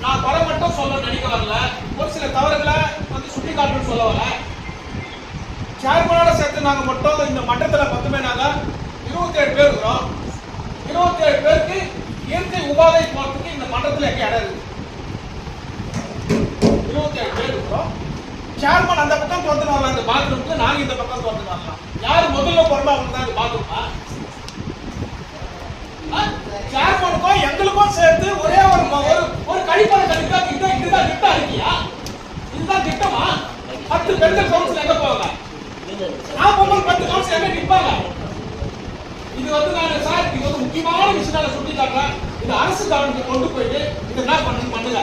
நான் குறை மட்டும் சொல்ல நினைக்க வரல, ஒரு சில தவறுகளை சுட்டி காட்டணும்னு சொல்ல வரல. சேர்மனோட சேர்த்து நாங்க மட்டும் இந்த மட்டத்துல மொத்தமே நாங்க 27 பேர் இருக்கிறோம். 27 பேருக்கு இயற்கை உபாதை போறதுக்கு இந்த மட்டத்துல எங்க இடம் இருக்கு? 27 பேர் இருக்கிறோம். சேர்மன் அந்த பக்கம் திறந்து வரலாம் இந்த பாத்ரூமுக்கு, நாங்க இந்த பக்கம் திறந்து வரலாம். யாரு முதல்ல போறோமோ அவங்க தான் இந்த பாத்ரூமா? சேர்மனுக்கும் எங்களுக்கும் சேர்த்து ஒரே ஒரு கழிப்பறை கணிக்கா இதுதான் திட்டம் இருக்கியா? இதுதான் திட்டமா? 10 பெண்கள் கவுன்சில் எங்க போவாங்க? நான் பொங்கல் 10 கவுன்சில் எங்க நிற்பாங்க? இது நான் சார் இது முக்கியமான விஷயம் சுட்டி காட்டுறேன். இது அரசு கவனத்துக்கு கொண்டு போயிட்டு இது என்ன பண்ணுங்க.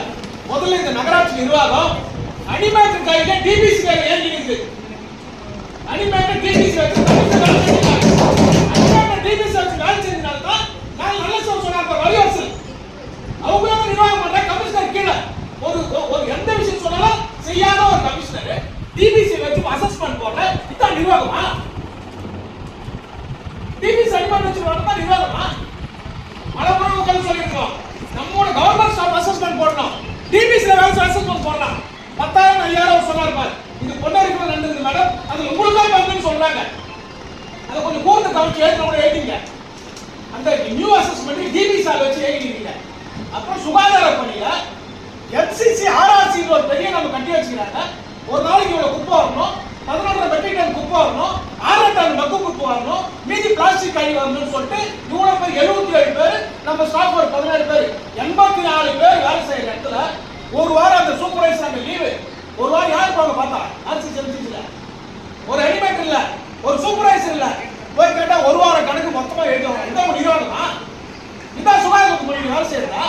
முதல்ல இந்த நகராட்சி நிர்வாகம் அனிமேட்டர் கையில டிபிசி கையில ஏறி இருக்கு. அனிமேட்டர் டிபிசி வச்சு அனிமேட்டர் டிபிசி வச்சு வேலை செஞ்சதுனால தான் நான் நல்ல சொன்னாங்க வழிவரசல். அவங்க நிர்வாகம் பண்ற கமிஷனர் கீழே ஒரு எந்த விஷயம் சொன்னாலும் செய்யாத ஒரு கமிஷனர் டிபிசி வச்சு அசஸ்மெண்ட் போடுற இதான் நிர்வாகமா? டிபிசி அனிமேட்டர் வச்சு போடுறதா நிர்வாகமா? மலப்புறம் சொல்லியிருக்கோம் நம்மோட கவர்மெண்ட் ஸ்டாஃப் அசஸ்மெண்ட் போடணும். டிபிசில வேலை அசஸ்மெண்ட் போடலாம். 10,000 5,000 சொன்னார் பாரு. இது பொன்னறிவு நடந்தது மேடம். அது உங்களுக்கே பங்குன்னு சொல்றாங்க. அதை கொஞ்சம் கூர்ந்து கவனிச்சு எழுதிங்க. அந்த நியூ அசஸ்மெண்ட் டிபிசி வச்சு எழுதிட்டீங்க. அப்புறம் சுகாதார பணியில எஃப்சிசி ஆர்ஆர்சி ஒரு பெரிய நம்ம கட்டி வச்சுக்கிறாங்க. ஒரு நாளைக்கு இவ்வளவு குப்பை வரணும், 11 மெட்ரிக் டன் குப்பை வரணும், 6 டன் மக்கு குப்பை வரணும், மீதி பிளாஸ்டிக் கழி வரணும்னு சொல்லிட்டு இவ்வளவு பேர் 77 பேர் நம்ம ஸ்டாஃப் ஒரு 17 பேர் 84 பேர் வேலை செய்யற இடத்துல ஒரு வாரம் அந்த சூப்பர்வைசர் அங்க லீவு. ஒரு வாரம் யார் போங்க பார்த்தா? ஆர்சிசில ஒரு அனிமேட்டர் இல்ல, ஒரு சூப்பர்வைசர் இல்ல. போய் கேட்டா ஒரு வாரம் கணக்கு மொத்தமா எழுதுவாங்க. இந்த நிர்வாகமா? இதான் சுகாதாரத்துக்கு வேலை செய்யறதா?